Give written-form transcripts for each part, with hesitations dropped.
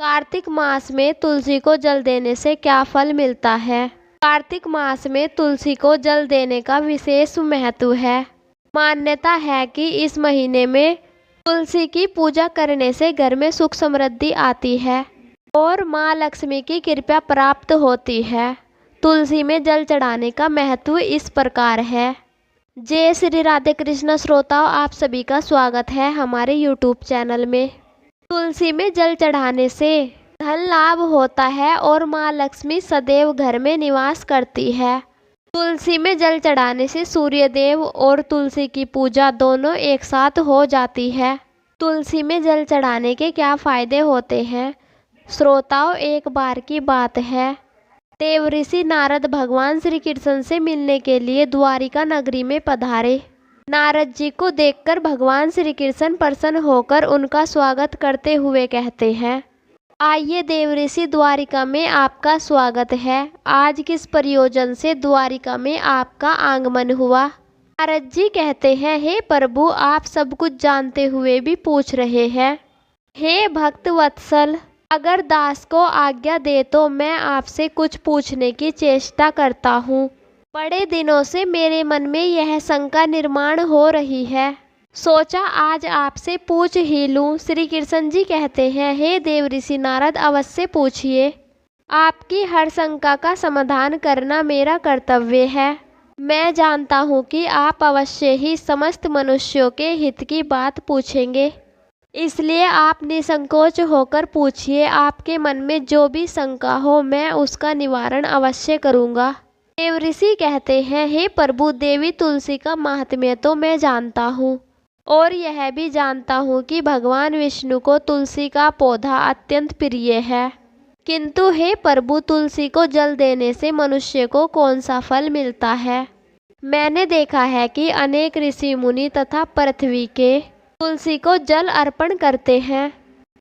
कार्तिक मास में तुलसी को जल देने से क्या फल मिलता है? कार्तिक मास में तुलसी को जल देने का विशेष महत्व है। मान्यता है कि इस महीने में तुलसी की पूजा करने से घर में सुख समृद्धि आती है और माँ लक्ष्मी की कृपा प्राप्त होती है। तुलसी में जल चढ़ाने का महत्व इस प्रकार है। जय श्री राधे कृष्ण श्रोताओं, आप सभी का स्वागत है हमारे YouTube चैनल में। तुलसी में जल चढ़ाने से धन लाभ होता है और माँ लक्ष्मी सदैव घर में निवास करती है। तुलसी में जल चढ़ाने से सूर्य देव और तुलसी की पूजा दोनों एक साथ हो जाती है। तुलसी में जल चढ़ाने के क्या फायदे होते हैं? श्रोताओं, एक बार की बात है, देवऋषि नारद भगवान श्री कृष्ण से मिलने के लिए द्वारिका नगरी में पधारे। नारद जी को देखकर भगवान श्री कृष्ण प्रसन्न होकर उनका स्वागत करते हुए कहते हैं, आइए देवऋषि, द्वारिका में आपका स्वागत है। आज किस प्रयोजन से द्वारिका में आपका आगमन हुआ? नारद जी कहते हैं, हे प्रभु, आप सब कुछ जानते हुए भी पूछ रहे हैं। हे भक्त वत्सल, अगर दास को आज्ञा दे तो मैं आपसे कुछ पूछने की चेष्टा करता हूँ। बड़े दिनों से मेरे मन में यह शंका निर्माण हो रही है, सोचा आज आपसे पूछ ही लूं। श्री कृष्ण जी कहते हैं, हे देवऋषि नारद, अवश्य पूछिए। आपकी हर शंका का समाधान करना मेरा कर्तव्य है। मैं जानता हूँ कि आप अवश्य ही समस्त मनुष्यों के हित की बात पूछेंगे, इसलिए आप निसंकोच होकर पूछिए। आपके मन में जो भी शंका हो मैं उसका निवारण अवश्य करूँगा। देवऋषि कहते हैं, हे प्रभु, देवी तुलसी का महात्म्य तो मैं जानता हूँ और यह भी जानता हूँ कि भगवान विष्णु को तुलसी का पौधा अत्यंत प्रिय है। किंतु हे प्रभु, तुलसी को जल देने से मनुष्य को कौन सा फल मिलता है? मैंने देखा है कि अनेक ऋषि मुनि तथा पृथ्वी के तुलसी को जल अर्पण करते हैं,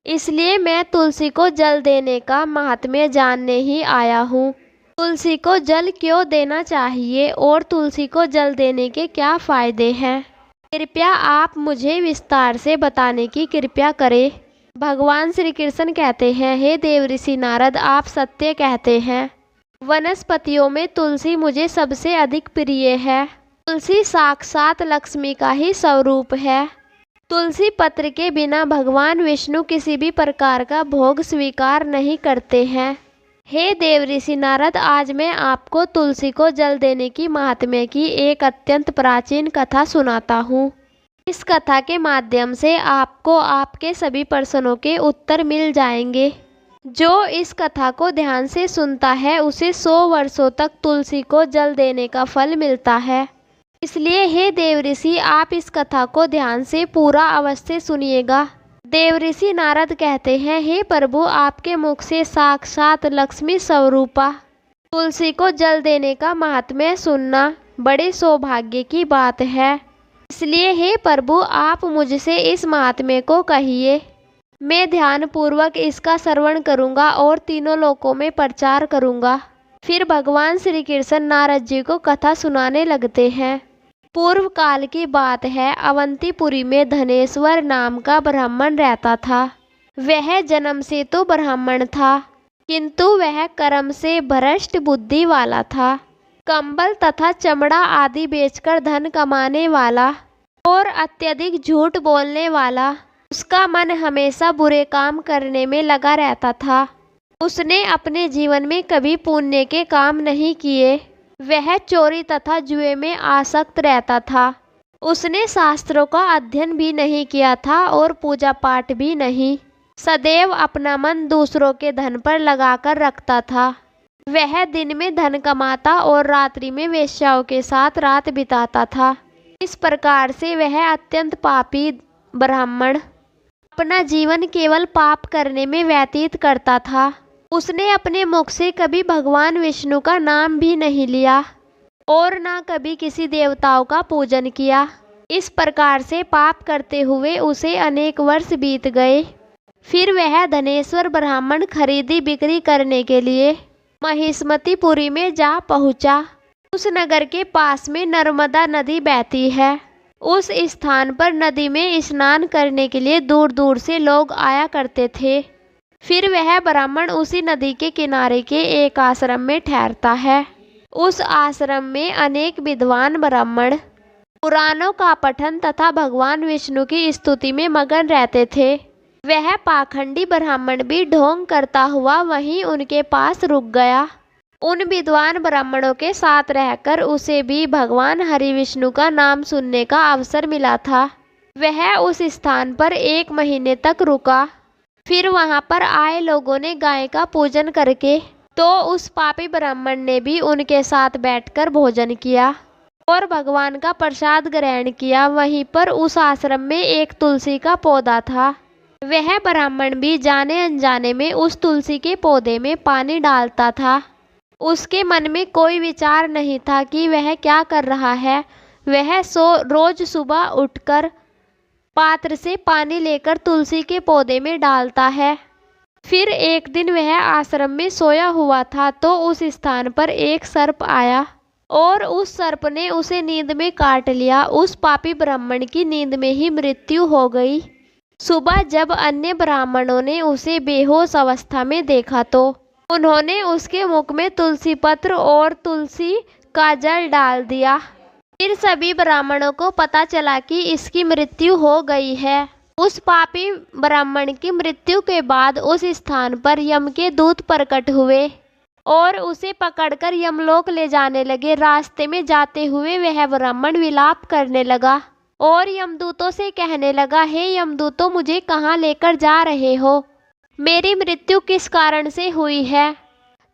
इसलिए मैं तुलसी को जल देने का महात्म्य जानने ही आया हूँ। तुलसी को जल क्यों देना चाहिए और तुलसी को जल देने के क्या फायदे हैं? कृपया आप मुझे विस्तार से बताने की कृपा करें। भगवान श्री कृष्ण कहते हैं, हे देवऋषि नारद, आप सत्य कहते हैं। वनस्पतियों में तुलसी मुझे सबसे अधिक प्रिय है। तुलसी साक्षात लक्ष्मी का ही स्वरूप है। तुलसी पत्र के बिना भगवान विष्णु किसी भी प्रकार का भोग स्वीकार नहीं करते हैं। हे देवऋषि नारद, आज मैं आपको तुलसी को जल देने की महात्म्य की एक अत्यंत प्राचीन कथा सुनाता हूँ। इस कथा के माध्यम से आपको आपके सभी प्रश्नों के उत्तर मिल जाएंगे। जो इस कथा को ध्यान से सुनता है उसे 100 वर्षों तक तुलसी को जल देने का फल मिलता है। इसलिए हे देवऋषि, आप इस कथा को ध्यान से पूरा अवश्य सुनिएगा। देवऋषि नारद कहते हैं, हे प्रभु, आपके मुख से साक्षात लक्ष्मी स्वरूपा तुलसी को जल देने का महात्म्य सुनना बड़े सौभाग्य की बात है। इसलिए हे प्रभु, आप मुझसे इस महात्म्य को कहिए। मैं ध्यान पूर्वक इसका श्रवण करूँगा और तीनों लोकों में प्रचार करूँगा। फिर भगवान श्री कृष्ण नारद जी को कथा सुनाने लगते हैं। पूर्व काल की बात है, अवंतीपुरी में धनेश्वर नाम का ब्राह्मण रहता था। वह जन्म से तो ब्राह्मण था, किंतु वह कर्म से भ्रष्ट बुद्धि वाला था। कंबल तथा चमड़ा आदि बेचकर धन कमाने वाला और अत्यधिक झूठ बोलने वाला। उसका मन हमेशा बुरे काम करने में लगा रहता था। उसने अपने जीवन में कभी पुण्य के काम नहीं किए। वह चोरी तथा जुए में आसक्त रहता था। उसने शास्त्रों का अध्ययन भी नहीं किया था और पूजा पाठ भी नहीं। सदैव अपना मन दूसरों के धन पर लगाकर रखता था। वह दिन में धन कमाता और रात्रि में वेश्याओं के साथ रात बिताता था। इस प्रकार से वह अत्यंत पापी ब्राह्मण अपना जीवन केवल पाप करने में व्यतीत करता था। उसने अपने मुख से कभी भगवान विष्णु का नाम भी नहीं लिया और ना कभी किसी देवताओं का पूजन किया। इस प्रकार से पाप करते हुए उसे अनेक वर्ष बीत गए। फिर वह धनेश्वर ब्राह्मण खरीदी बिक्री करने के लिए महिष्मतीपुरी में जा पहुंचा। उस नगर के पास में नर्मदा नदी बहती है। उस स्थान पर नदी में स्नान करने के लिए दूर दूर से लोग आया करते थे। फिर वह ब्राह्मण उसी नदी के किनारे के एक आश्रम में ठहरता है। उस आश्रम में अनेक विद्वान ब्राह्मण पुराणों का पठन तथा भगवान विष्णु की स्तुति में मगन रहते थे। वह पाखंडी ब्राह्मण भी ढोंग करता हुआ वहीं उनके पास रुक गया। उन विद्वान ब्राह्मणों के साथ रहकर उसे भी भगवान हरि विष्णु का नाम सुनने का अवसर मिला था। वह उस स्थान पर 1 महीने तक रुका। फिर वहां पर आए लोगों ने गाय का पूजन करके तो उस पापी ब्राह्मण ने भी उनके साथ बैठकर भोजन किया और भगवान का प्रसाद ग्रहण किया। वहीं पर उस आश्रम में एक तुलसी का पौधा था। वह ब्राह्मण भी जाने अनजाने में उस तुलसी के पौधे में पानी डालता था। उसके मन में कोई विचार नहीं था कि वह क्या कर रहा है। वह रोज सुबह उठकर पात्र से पानी लेकर तुलसी के पौधे में डालता है। फिर एक दिन वह आश्रम में सोया हुआ था तो उस स्थान पर एक सर्प आया और उस सर्प ने उसे नींद में काट लिया। उस पापी ब्राह्मण की नींद में ही मृत्यु हो गई। सुबह जब अन्य ब्राह्मणों ने उसे बेहोश अवस्था में देखा तो उन्होंने उसके मुख में तुलसी पत्र और तुलसी का जल डाल दिया। फिर सभी ब्राह्मणों को पता चला कि इसकी मृत्यु हो गई है। उस पापी ब्राह्मण की मृत्यु के बाद उस स्थान पर यम के दूत प्रकट हुए और उसे पकड़कर यमलोक ले जाने लगे। रास्ते में जाते हुए वह ब्राह्मण विलाप करने लगा और यमदूतों से कहने लगा, हे यमदूतों, मुझे कहाँ लेकर जा रहे हो? मेरी मृत्यु किस कारण से हुई है?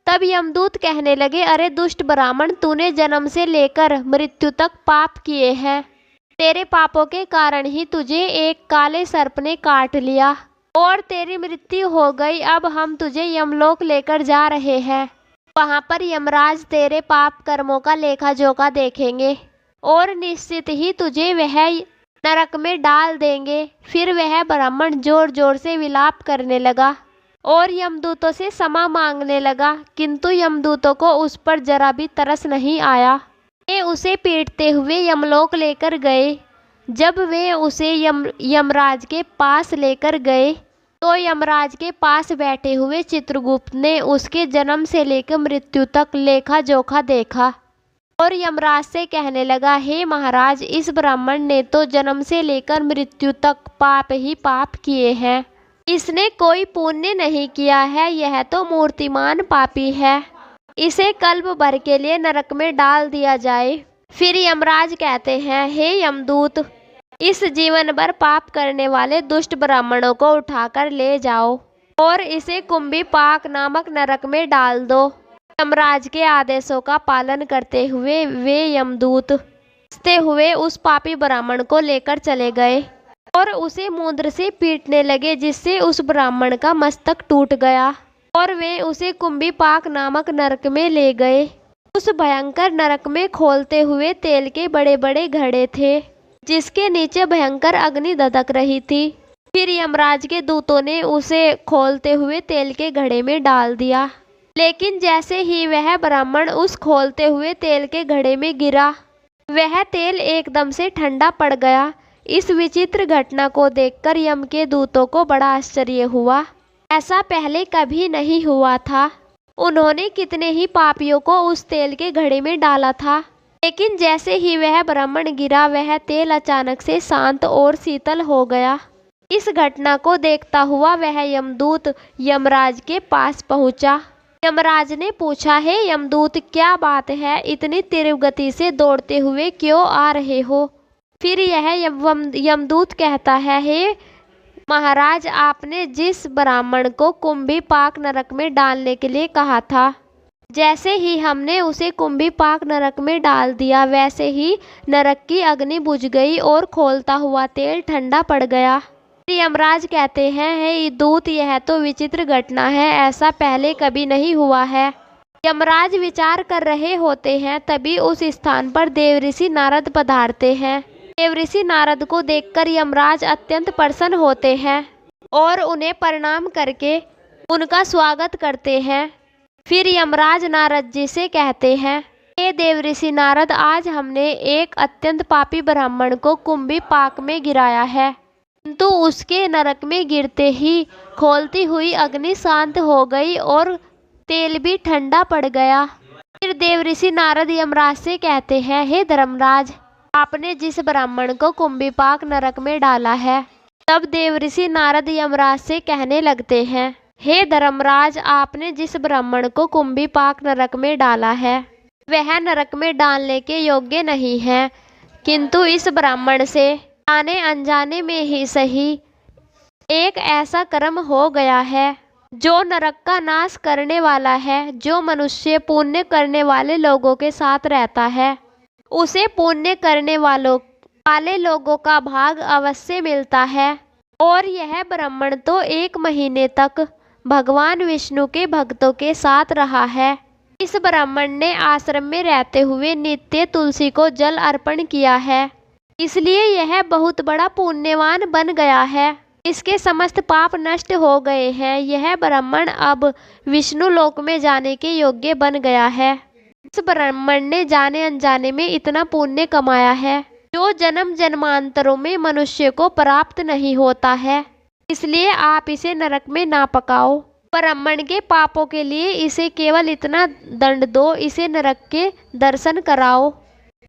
तब यमदूत कहने लगे, अरे दुष्ट ब्राह्मण, तूने जन्म से लेकर मृत्यु तक पाप किए हैं। तेरे पापों के कारण ही तुझे एक काले सर्प ने काट लिया और तेरी मृत्यु हो गई। अब हम तुझे यमलोक लेकर जा रहे हैं। वहां पर यमराज तेरे पाप कर्मों का लेखा जोखा देखेंगे और निश्चित ही तुझे वह नरक में डाल देंगे। फिर वह ब्राह्मण जोर जोर से विलाप करने लगा और यमदूतों से क्षमा मांगने लगा, किंतु यमदूतों को उस पर जरा भी तरस नहीं आया। वे उसे पीटते हुए यमलोक लेकर गए। जब वे उसे यमराज के पास लेकर गए तो यमराज के पास बैठे हुए चित्रगुप्त ने उसके जन्म से लेकर मृत्यु तक लेखा जोखा देखा और यमराज से कहने लगा, हे महाराज, इस ब्राह्मण ने तो जन्म से लेकर मृत्यु तक पाप ही पाप किए हैं। इसने कोई पुण्य नहीं किया है। यह तो मूर्तिमान पापी है। इसे कल्प भर के लिए नरक में डाल दिया जाए। फिर यमराज कहते हैं, हे यमदूत, इस जीवन भर पाप करने वाले दुष्ट ब्राह्मणों को उठाकर ले जाओ और इसे कुंभीपाक नामक नरक में डाल दो। यमराज के आदेशों का पालन करते हुए वे यमदूत हंसते हुए उस पापी ब्राह्मण को लेकर चले गए और उसे मूंद्र से पीटने लगे, जिससे उस ब्राह्मण का मस्तक टूट गया और वे उसे कुंभीपाक नामक नरक में ले गए। उस भयंकर नरक में खोलते हुए तेल के बड़े बड़े घड़े थे, जिसके नीचे भयंकर अग्नि धधक रही थी। फिर यमराज के दूतों ने उसे खोलते हुए तेल के घड़े में डाल दिया, लेकिन जैसे ही वह ब्राह्मण उस खोलते हुए तेल के घड़े में गिरा, वह तेल एकदम से ठंडा पड़ गया। इस विचित्र घटना को देखकर यम के दूतों को बड़ा आश्चर्य हुआ। ऐसा पहले कभी नहीं हुआ था। उन्होंने कितने ही पापियों को उस तेल के घड़े में डाला था, लेकिन जैसे ही वह ब्राह्मण गिरा, वह तेल अचानक से शांत और शीतल हो गया। इस घटना को देखता हुआ वह यमदूत यमराज के पास पहुंचा। यमराज ने पूछा, हे यमदूत, क्या बात है? इतनी तीव्र गति से दौड़ते हुए क्यों आ रहे हो? फिर यह यमदूत कहता है, हे महाराज, आपने जिस ब्राह्मण को कुंभीपाक नरक में डालने के लिए कहा था, जैसे ही हमने उसे कुंभीपाक नरक में डाल दिया, वैसे ही नरक की अग्नि बुझ गई और खोलता हुआ तेल ठंडा पड़ गया। यमराज कहते हैं, हे दूत, यह तो विचित्र घटना है। ऐसा पहले कभी नहीं हुआ है। यमराज विचार कर रहे होते हैं, तभी उस स्थान पर देवऋषि नारद पधारते हैं। देवऋषि नारद को देखकर यमराज अत्यंत प्रसन्न होते हैं और उन्हें प्रणाम करके उनका स्वागत करते हैं। फिर यमराज नारद जी से कहते हैं, हे देवऋषि नारद, आज हमने एक अत्यंत पापी ब्राह्मण को कुंभीपाक में गिराया है, किंतु उसके नरक में गिरते ही खौलती हुई अग्नि शांत हो गई और तेल भी ठंडा पड़ गया। फिर देवऋषि नारद यमराज से कहते हैं, हे धर्मराज, आपने जिस ब्राह्मण को कुंभीपाक नरक में डाला है। तब देवऋषि नारद यमराज से कहने लगते हैं, हे धर्मराज, आपने जिस ब्राह्मण को कुंभीपाक नरक में डाला है वह नरक में डालने के योग्य नहीं है, किंतु इस ब्राह्मण से जाने अनजाने में ही सही एक ऐसा कर्म हो गया है जो नरक का नाश करने वाला है। जो मनुष्य पुण्य करने वाले लोगों के साथ रहता है उसे पुण्य करने वाले लोगों का भाग अवश्य मिलता है। और यह ब्राह्मण तो 1 महीने तक भगवान विष्णु के भक्तों के साथ रहा है। इस ब्राह्मण ने आश्रम में रहते हुए नित्य तुलसी को जल अर्पण किया है, इसलिए यह बहुत बड़ा पुण्यवान बन गया है। इसके समस्त पाप नष्ट हो गए हैं। यह ब्राह्मण अब विष्णु लोक में जाने के योग्य बन गया है। इस ब्राह्मण ने जाने अनजाने में इतना पुण्य कमाया है जो जन्म जन्मांतरों में मनुष्य को प्राप्त नहीं होता है, इसलिए आप इसे नरक में ना पकाओ। ब्राह्मण के पापों के लिए इसे केवल इतना दंड दो, इसे नरक के दर्शन कराओ।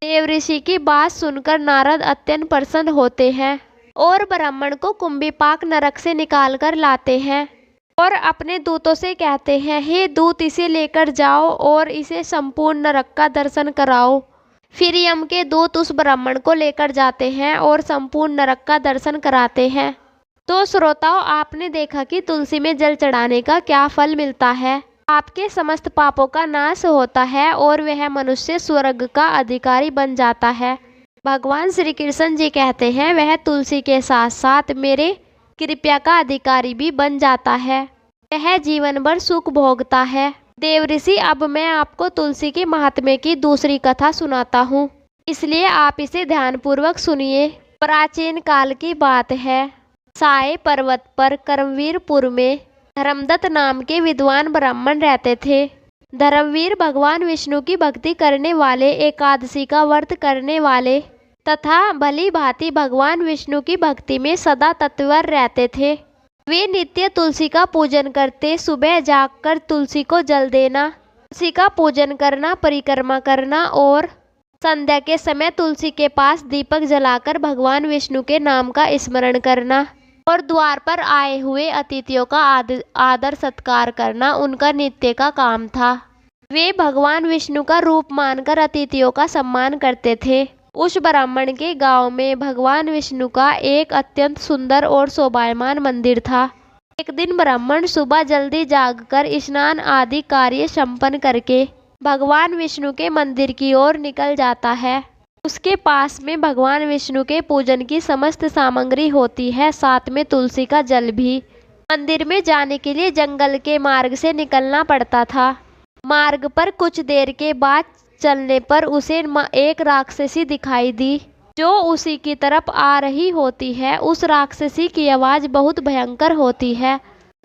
देवऋषि की बात सुनकर नारद अत्यंत प्रसन्न होते हैं और ब्राह्मण को कुंभीपाक नरक से निकाल कर लाते हैं और अपने दूतों से कहते हैं, हे दूत, इसे लेकर जाओ और इसे संपूर्ण नरक का दर्शन कराओ। फिर यम के दूत उस ब्राह्मण को लेकर जाते हैं और संपूर्ण नरक का दर्शन कराते हैं। तो श्रोताओं, आपने देखा कि तुलसी में जल चढ़ाने का क्या फल मिलता है। आपके समस्त पापों का नाश होता है और वह मनुष्य स्वर्ग का अधिकारी बन जाता है। भगवान श्री कृष्ण जी कहते हैं, वह तुलसी के साथ साथ मेरे कृपा का अधिकारी भी बन जाता है, वह जीवन भर सुख भोगता है। देवऋषि, अब मैं आपको तुलसी के महात्म्य की दूसरी कथा सुनाता हूँ, इसलिए आप इसे ध्यानपूर्वक सुनिए। प्राचीन काल की बात है। साय पर्वत पर कर्मवीरपुर में धर्मदत्त नाम के विद्वान ब्राह्मण रहते थे। धर्मवीर भगवान विष्णु की भक्ति करने वाले, एकादशी का व्रत करने वाले तथा भली भांति भगवान विष्णु की भक्ति में सदा तत्पर रहते थे। वे नित्य तुलसी का पूजन करते। सुबह जागकर तुलसी को जल देना, तुलसी का पूजन करना, परिक्रमा करना और संध्या के समय तुलसी के पास दीपक जलाकर भगवान विष्णु के नाम का स्मरण करना और द्वार पर आए हुए अतिथियों का आदर सत्कार करना उनका नित्य का काम था। वे भगवान विष्णु का रूप मानकर अतिथियों का सम्मान करते थे। उस ब्राह्मण के गांव में भगवान विष्णु का एक अत्यंत सुंदर और शोभायमान मंदिर था। एक दिन ब्राह्मण सुबह जल्दी जागकर स्नान आदि कार्य संपन्न करके भगवान विष्णु के मंदिर की ओर निकल जाता है। उसके पास में भगवान विष्णु के पूजन की समस्त सामग्री होती है, साथ में तुलसी का जल भी। मंदिर में जाने के लिए जंगल के मार्ग से निकलना पड़ता था। मार्ग पर कुछ देर के बाद चलने पर उसे एक राक्षसी दिखाई दी जो उसी की तरफ आ रही होती है। उस राक्षसी की आवाज बहुत भयंकर होती है,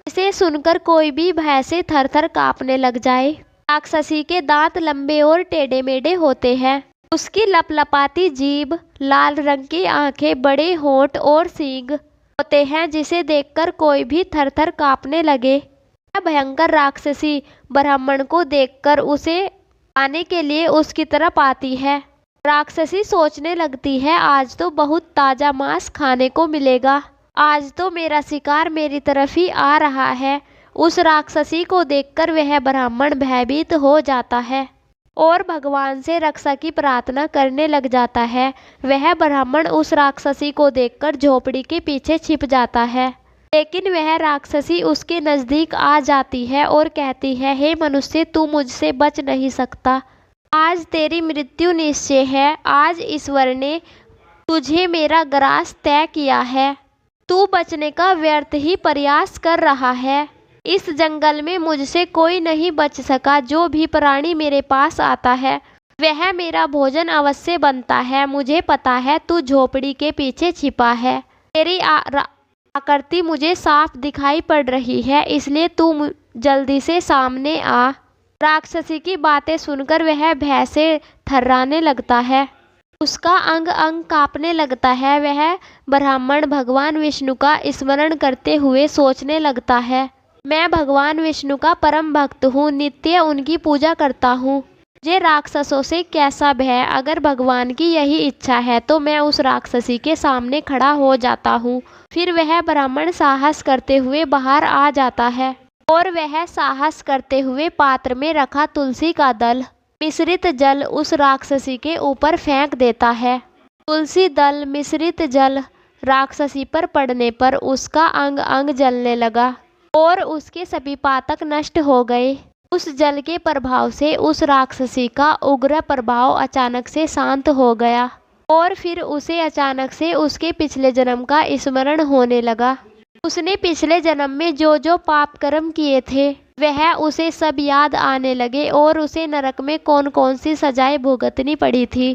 इसे सुनकर कोई भी भय से थर-थर कांपने लग जाए। राक्षसी के दांत लंबे और टेढ़े मेढ़े होते हैं। उसकी लपलपाती जीभ, लाल रंग की आंखें, बड़े होंठ और सींग होते हैं, जिसे देखकर कोई भी थर-थर कांपने लगे। यह भयंकर राक्षसी ब्राह्मण को देखकर उसे पाने के लिए उसकी तरफ आती है। राक्षसी सोचने लगती है, आज तो बहुत ताजा मांस खाने को मिलेगा, आज तो मेरा शिकार मेरी तरफ ही आ रहा है। उस राक्षसी को देखकर वह ब्राह्मण भयभीत हो जाता है और भगवान से रक्षा की प्रार्थना करने लग जाता है। वह ब्राह्मण उस राक्षसी को देखकर झोपड़ी के पीछे छिप जाता है, लेकिन वह राक्षसी उसके नजदीक आ जाती है और कहती है, हे मनुष्य, तू मुझसे बच नहीं सकता, आज तेरी मृत्यु निश्चय है। आज ईश्वर ने तुझे मेरा ग्रास तय किया है, तू बचने का व्यर्थ ही प्रयास कर रहा है। इस जंगल में मुझसे कोई नहीं बच सका। जो भी प्राणी मेरे पास आता है वह मेरा भोजन अवश्य बनता है। मुझे पता है तू झोपड़ी के पीछे छिपा है, तेरी आकृति मुझे साफ दिखाई पड़ रही है, इसलिए तू जल्दी से सामने आ। राक्षसी की बातें सुनकर वह भय से थर्राने लगता है। उसका अंग अंग कांपने लगता है। वह ब्राह्मण भगवान विष्णु का स्मरण करते हुए सोचने लगता है, मैं भगवान विष्णु का परम भक्त हूँ, नित्य उनकी पूजा करता हूँ। मुझे राक्षसों से कैसा भय, अगर भगवान की यही इच्छा है तो मैं उस राक्षसी के सामने खड़ा हो जाता हूँ। फिर वह ब्राह्मण साहस करते हुए बाहर आ जाता है और वह साहस करते हुए पात्र में रखा तुलसी का दल मिश्रित जल उस राक्षसी के ऊपर फेंक देता है। तुलसी दल मिश्रित जल राक्षसी पर पड़ने पर उसका अंग अंग जलने लगा और उसके सभी पातक नष्ट हो गए। उस जल के प्रभाव से उस राक्षसी का उग्र प्रभाव अचानक से शांत हो गया और फिर उसे अचानक से उसके पिछले जन्म का स्मरण होने लगा। उसने पिछले जन्म में जो जो पाप कर्म किए थे वह उसे सब याद आने लगे और उसे नरक में कौन कौन सी सजाएं भुगतनी पड़ी थी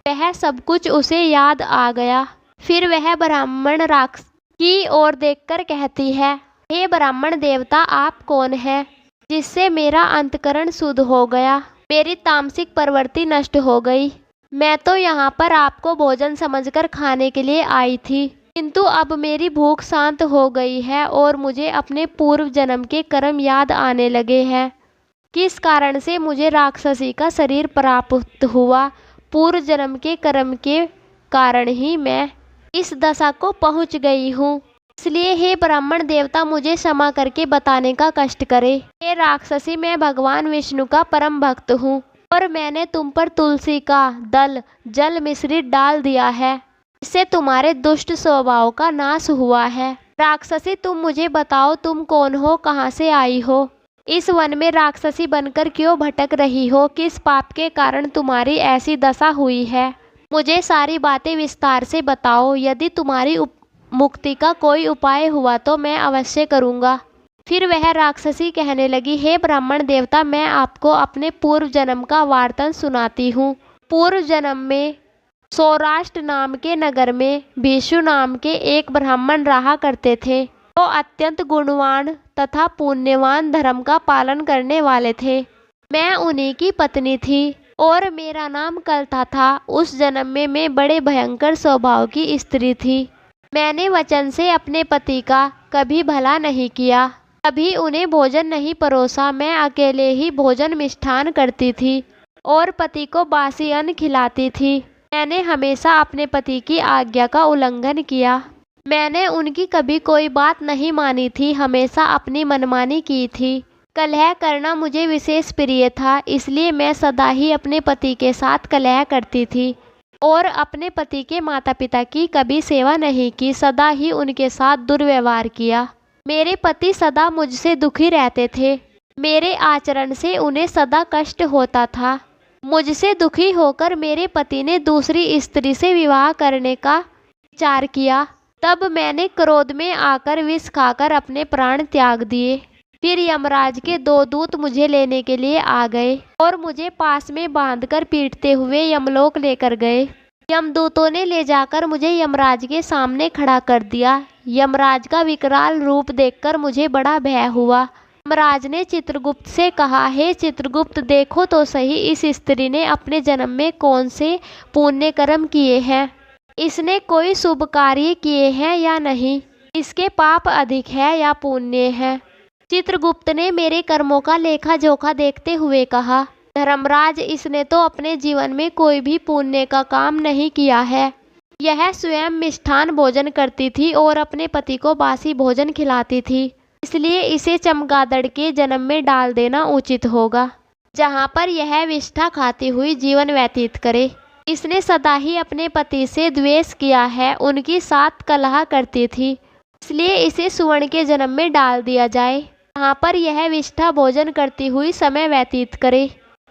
वह सब कुछ उसे याद आ गया। फिर वह ब्राह्मण राक्षस की ओर देखकर कहती है, हे ब्राह्मण देवता, आप कौन है जिससे मेरा अंतकरण शुद्ध हो गया, मेरी तामसिक प्रवृत्ति नष्ट हो गई। मैं तो यहाँ पर आपको भोजन समझकर खाने के लिए आई थी, किंतु अब मेरी भूख शांत हो गई है और मुझे अपने पूर्व जन्म के कर्म याद आने लगे हैं। किस कारण से मुझे राक्षसी का शरीर प्राप्त हुआ, पूर्व जन्म के कर्म के कारण ही मैं इस दशा को पहुँच गई हूँ। इसलिए हे ब्राह्मण देवता, मुझे क्षमा करके बताने का कष्ट करे। हे राक्षसी, मैं भगवान विष्णु का परम भक्त हूँ और मैंने तुम पर तुलसी का दल जल मिश्रित डाल दिया है, इससे तुम्हारे दुष्ट स्वभाव का नाश हुआ है। राक्षसी, तुम मुझे बताओ, तुम कौन हो, कहाँ से आई हो, इस वन में राक्षसी बनकर क्यों भटक रही हो, किस पाप के कारण तुम्हारी ऐसी दशा हुई है, मुझे सारी बातें विस्तार से बताओ। यदि तुम्हारी मुक्ति का कोई उपाय हुआ तो मैं अवश्य करूँगा। फिर वह राक्षसी कहने लगी, हे ब्राह्मण देवता, मैं आपको अपने पूर्व जन्म का वार्तन सुनाती हूँ। पूर्व जन्म में सौराष्ट्र नाम के नगर में भीष्म नाम के एक ब्राह्मण रहा करते थे। वो अत्यंत गुणवान तथा पुण्यवान, धर्म का पालन करने वाले थे। मैं उन्हीं की पत्नी थी और मेरा नाम कलता था। उस जन्म में मैं बड़े भयंकर स्वभाव की स्त्री थी। मैंने वचन से अपने पति का कभी भला नहीं किया, कभी उन्हें भोजन नहीं परोसा। मैं अकेले ही भोजन मिष्ठान करती थी और पति को बासी अन्न खिलाती थी। मैंने हमेशा अपने पति की आज्ञा का उल्लंघन किया। मैंने उनकी कभी कोई बात नहीं मानी थी, हमेशा अपनी मनमानी की थी। कलह करना मुझे विशेष प्रिय था, इसलिए मैं सदा ही अपने पति के साथ कलह करती थी और अपने पति के माता पिता की कभी सेवा नहीं की, सदा ही उनके साथ दुर्व्यवहार किया। मेरे पति सदा मुझसे दुखी रहते थे, मेरे आचरण से उन्हें सदा कष्ट होता था। मुझसे दुखी होकर मेरे पति ने दूसरी स्त्री से विवाह करने का विचार किया। तब मैंने क्रोध में आकर विष खाकर अपने प्राण त्याग दिए। फिर यमराज के 2 दूत मुझे लेने के लिए आ गए और मुझे पास में बांधकर पीटते हुए यमलोक लेकर गए। यमदूतों ने ले जाकर मुझे यमराज के सामने खड़ा कर दिया। यमराज का विकराल रूप देखकर मुझे बड़ा भय हुआ। यमराज ने चित्रगुप्त से कहा, हे चित्रगुप्त, देखो तो सही, इस स्त्री ने अपने जन्म में कौन से पुण्य कर्म किए हैं, इसने कोई शुभ कार्य किए हैं या नहीं, इसके पाप अधिक है या पुण्य है। चित्रगुप्त ने मेरे कर्मों का लेखा जोखा देखते हुए कहा, धर्मराज, इसने तो अपने जीवन में कोई भी पुण्य का काम नहीं किया है। यह स्वयं मिष्ठान भोजन करती थी और अपने पति को बासी भोजन खिलाती थी, इसलिए इसे चमगादड़ के जन्म में डाल देना उचित होगा, जहाँ पर यह विष्ठा खाती हुई जीवन व्यतीत करे। इसने सदा ही अपने पति से द्वेष किया है, उनकी साथ कलह करती थी, इसलिए इसे सुवर्ण के जन्म में डाल दिया जाए, जहाँ पर यह विष्ठा भोजन करती हुई समय व्यतीत करे।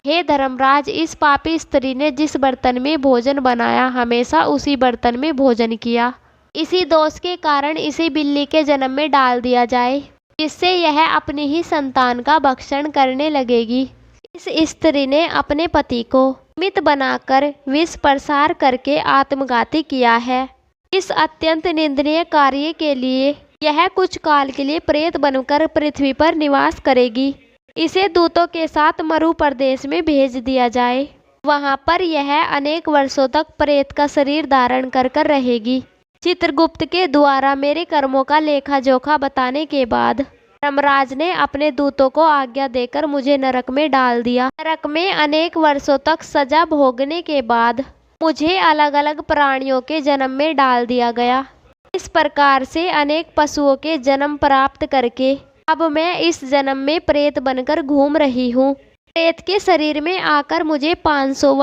हे धर्मराज, इस पापी स्त्री ने जिस बर्तन में भोजन बनाया, हमेशा उसी बर्तन में भोजन किया। इसी दोष के कारण इसे बिल्ली के जन्म में डाल दिया जाए, जिससे यह अपनी ही संतान का भक्षण करने लगेगी। इस स्त्री ने अपने पति को मित बनाकर विष प्रसार करके आत्मघाती किया है। इस अत्यंत निंदनीय कार्य के लिए यह कुछ काल के लिए प्रेत बनकर पृथ्वी पर निवास करेगी। इसे दूतों के साथ मरु प्रदेश में भेज दिया जाए। वहाँ पर यह अनेक वर्षों तक प्रेत का शरीर धारण कर रहेगी। चित्रगुप्त के द्वारा मेरे कर्मों का लेखा जोखा बताने के बाद धर्मराज ने अपने दूतों को आज्ञा देकर मुझे नरक में डाल दिया। नरक में अनेक वर्षों तक सजा भोगने के बाद मुझे अलग अलग प्राणियों के जन्म में डाल दिया गया। इस प्रकार से अनेक पशुओं के जन्म प्राप्त करके अब मैं इस जन्म में प्रेत बनकर घूम रही हूँ। प्रेत के शरीर में आकर मुझे 500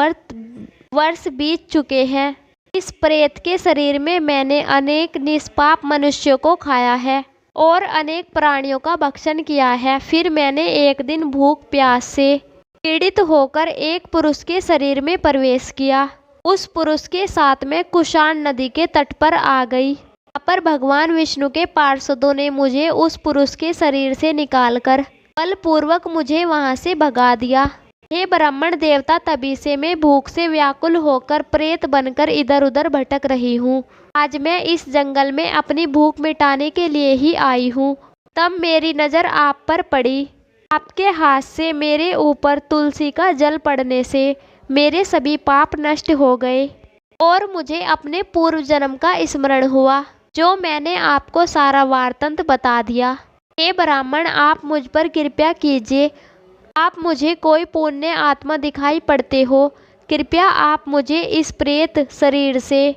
वर्ष बीत चुके हैं। इस प्रेत के शरीर में मैंने अनेक निष्पाप मनुष्यों को खाया है और अनेक प्राणियों का भक्षण किया है। फिर मैंने एक दिन भूख प्यास से पीड़ित होकर एक पुरुष के शरीर में प्रवेश किया। उस पुरुष के साथ मैं कुषाण नदी के तट पर आ गई। वहाँ पर भगवान विष्णु के पार्षदों ने मुझे उस पुरुष के शरीर से निकालकर बलपूर्वक मुझे वहाँ से भगा दिया। हे ब्राह्मण देवता, तभी से मैं भूख से व्याकुल होकर प्रेत बनकर इधर उधर भटक रही हूँ। आज मैं इस जंगल में अपनी भूख मिटाने के लिए ही आई हूँ। तब मेरी नज़र आप पर पड़ी। आपके हाथ से मेरे ऊपर तुलसी का जल पड़ने से मेरे सभी पाप नष्ट हो गए और मुझे अपने पूर्व जन्म का स्मरण हुआ, जो मैंने आपको सारा वार्तंत बता दिया। हे ब्राह्मण, आप मुझ पर कृपा कीजिए। आप मुझे कोई पुण्य आत्मा दिखाई पड़ते हो, कृपया आप मुझे इस प्रेत शरीर से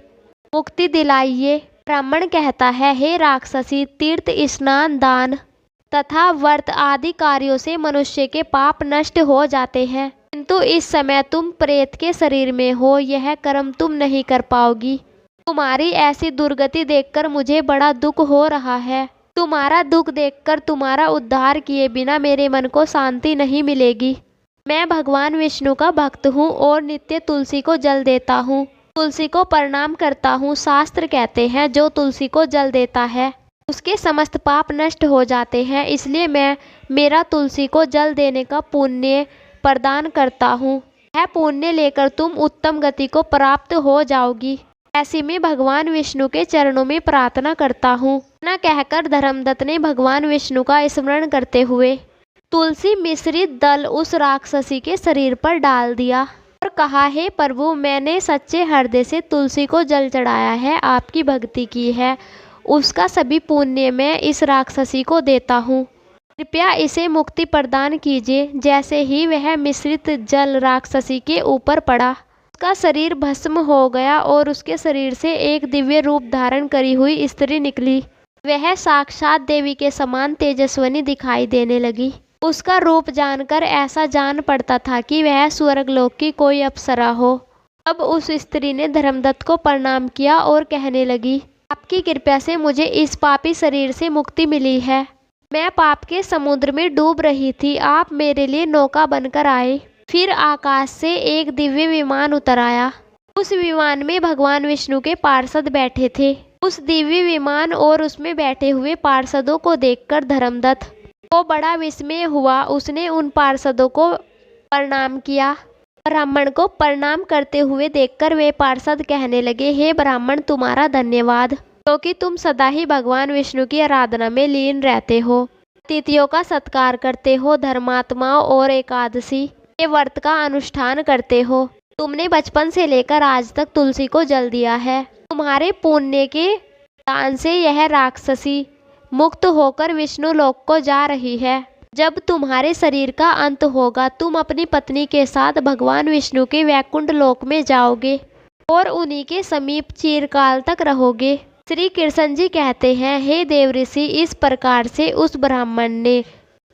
मुक्ति दिलाइए। ब्राह्मण कहता है, हे राक्षसी, तीर्थ स्नान दान तथा व्रत आदि कार्यों से मनुष्य के पाप नष्ट हो जाते हैं, किंतु इस समय तुम प्रेत के शरीर में हो, यह कर्म तुम नहीं कर पाओगी। तुम्हारी ऐसी दुर्गति देखकर मुझे बड़ा दुख हो रहा है। तुम्हारा दुख देखकर तुम्हारा उद्धार किए बिना मेरे मन को शांति नहीं मिलेगी। मैं भगवान विष्णु का भक्त हूँ और नित्य तुलसी को जल देता हूँ, तुलसी को प्रणाम करता हूँ। शास्त्र कहते हैं, जो तुलसी को जल देता है उसके समस्त पाप नष्ट हो जाते हैं। इसलिए मैं मेरा तुलसी को जल देने का पुण्य प्रदान करता हूँ। यह पुण्य लेकर तुम उत्तम गति को प्राप्त हो जाओगी। ऐसी मैं भगवान विष्णु के चरणों में प्रार्थना करता हूँ। न कहकर धर्मदत्त ने भगवान विष्णु का स्मरण करते हुए तुलसी मिश्रित दल उस राक्षसी के शरीर पर डाल दिया और कहा, हे प्रभु, मैंने सच्चे हृदय से तुलसी को जल चढ़ाया है, आपकी भक्ति की है, उसका सभी पुण्य मैं इस राक्षसी को देता हूँ। कृपया इसे मुक्ति प्रदान कीजिए। जैसे ही वह मिश्रित जल राक्षसी के ऊपर पड़ा, उसका शरीर भस्म हो गया और उसके शरीर से एक दिव्य रूप धारण करी हुई स्त्री निकली। वह साक्षात देवी के समान तेजस्विनी दिखाई देने लगी। उसका रूप जानकर ऐसा जान पड़ता था कि वह स्वर्गलोक की कोई अप्सरा हो। अब उस स्त्री ने धर्मदत्त को प्रणाम किया और कहने लगी, आपकी कृपा से मुझे इस पापी शरीर से मुक्ति मिली है। मैं पाप के समुद्र में डूब रही थी, आप मेरे लिए नौका बनकर आए। फिर आकाश से एक दिव्य विमान उतर आया। उस विमान में भगवान विष्णु के पार्षद बैठे थे। उस दिव्य विमान और उसमें बैठे हुए पार्षदों को देखकर धर्मदत्त को बड़ा विस्मय हुआ। उसने उन पार्षदों को प्रणाम किया। ब्राह्मण को प्रणाम करते हुए देखकर वे पार्षद कहने लगे, हे ब्राह्मण, तुम्हारा धन्यवाद, क्योंकि तुम सदा ही भगवान विष्णु की आराधना में लीन रहते हो, अतिथियों का सत्कार करते हो, धर्मात्माओं और एकादशी के व्रत का अनुष्ठान करते हो। तुमने बचपन से लेकर आज तक तुलसी को जल दिया है। तुम्हारे पुण्य के दान से यह राक्षसी मुक्त होकर विष्णु लोक को जा रही है। जब तुम्हारे शरीर का अंत होगा, तुम अपनी पत्नी के साथ भगवान विष्णु के वैकुंठ लोक में जाओगे और उन्हीं के समीप चिरकाल तक रहोगे। श्री कृष्ण जी कहते हैं, हे देव ऋषि, इस प्रकार से उस ब्राह्मण ने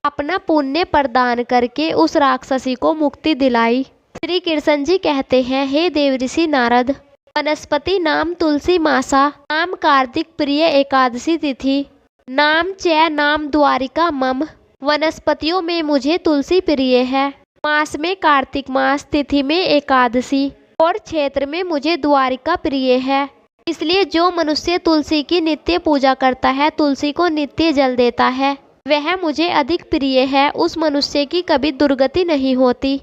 अपना पुण्य प्रदान करके उस राक्षसी को मुक्ति दिलाई। श्री कृष्ण जी कहते हैं, हे देव ऋषि नारद, वनस्पति नाम तुलसी मासा, नाम कार्तिक प्रिय एकादशी तिथि, नाम च नाम द्वारिका मम। वनस्पतियों में मुझे तुलसी प्रिय है, मास में कार्तिक मास, तिथि में एकादशी और क्षेत्र में मुझे द्वारिका प्रिय है। इसलिए जो मनुष्य तुलसी की नित्य पूजा करता है, तुलसी को नित्य जल देता है, वह मुझे अधिक प्रिय है। उस मनुष्य की कभी दुर्गति नहीं होती,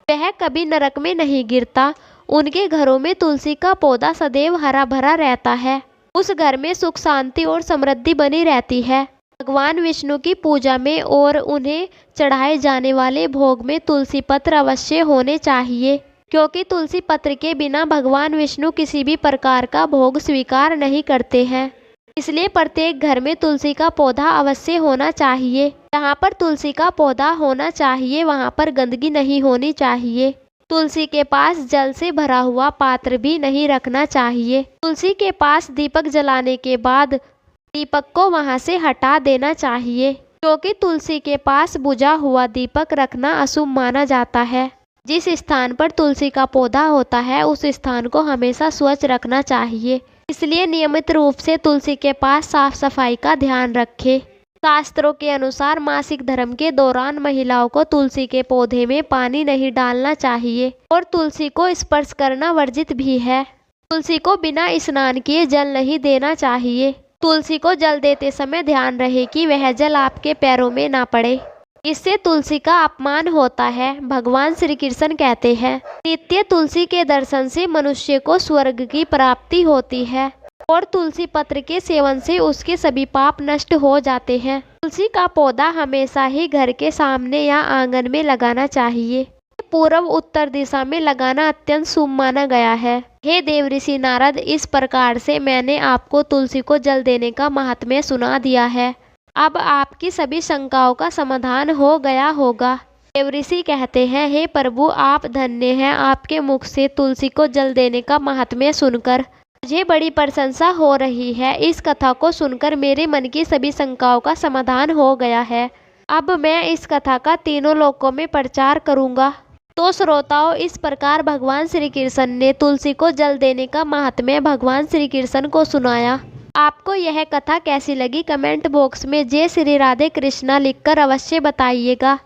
वह कभी नरक में नहीं गिरता। उनके घरों में तुलसी का पौधा सदैव हरा भरा रहता है। उस घर में सुख शांति और समृद्धि बनी रहती है। भगवान विष्णु की पूजा में और उन्हें चढ़ाए जाने वाले भोग में तुलसी पत्र अवश्य होने चाहिए। क्योंकि तुलसी पत्र के बिना भगवान विष्णु किसी भी प्रकार का भोग स्वीकार नहीं करते हैं। इसलिए प्रत्येक घर में तुलसी का पौधा अवश्य होना चाहिए। जहाँ पर तुलसी का पौधा होना चाहिए वहाँ पर गंदगी नहीं होनी चाहिए। तुलसी के पास जल से भरा हुआ पात्र भी नहीं रखना चाहिए। तुलसी के पास दीपक जलाने के बाद दीपक को वहां से हटा देना चाहिए, क्योंकि तुलसी के पास बुझा हुआ दीपक रखना अशुभ माना जाता है। जिस स्थान पर तुलसी का पौधा होता है उस स्थान को हमेशा स्वच्छ रखना चाहिए। इसलिए नियमित रूप से तुलसी के पास साफ सफाई का ध्यान रखें। शास्त्रों के अनुसार मासिक धर्म के दौरान महिलाओं को तुलसी के पौधे में पानी नहीं डालना चाहिए और तुलसी को स्पर्श करना वर्जित भी है। तुलसी को बिना स्नान किए जल नहीं देना चाहिए। तुलसी को जल देते समय ध्यान रहे कि वह जल आपके पैरों में ना पड़े, इससे तुलसी का अपमान होता है। भगवान श्री कृष्ण कहते हैं, नित्य तुलसी के दर्शन से मनुष्य को स्वर्ग की प्राप्ति होती है और तुलसी पत्र के सेवन से उसके सभी पाप नष्ट हो जाते हैं। तुलसी का पौधा हमेशा ही घर के सामने या आंगन में लगाना चाहिए। पूर्व उत्तर दिशा में लगाना अत्यंत शुभ माना गया है। हे देवऋषि नारद, इस प्रकार से मैंने आपको तुलसी को जल देने का महात्म्य सुना दिया है। अब आपकी सभी शंकाओं का समाधान हो गया होगा। देवऋषि कहते हैं, हे प्रभु, आप धन्य हैं। आपके मुख से तुलसी को जल देने का महात्म्य सुनकर मुझे बड़ी प्रशंसा हो रही है। इस कथा को सुनकर मेरे मन की सभी शंकाओं का समाधान हो गया है। अब मैं इस कथा का तीनों लोकों में प्रचार करूंगा। तो श्रोताओं, इस प्रकार भगवान श्री कृष्ण ने तुलसी को जल देने का महात्म्य भगवान श्री कृष्ण को सुनाया। आपको यह कथा कैसी लगी कमेंट बॉक्स में जय श्री राधे कृष्णा लिखकर अवश्य बताइएगा।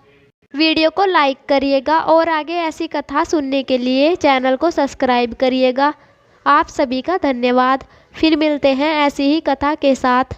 वीडियो को लाइक करिएगा और आगे ऐसी कथा सुनने के लिए चैनल को सब्सक्राइब करिएगा। आप सभी का धन्यवाद। फिर मिलते हैं ऐसी ही कथा के साथ।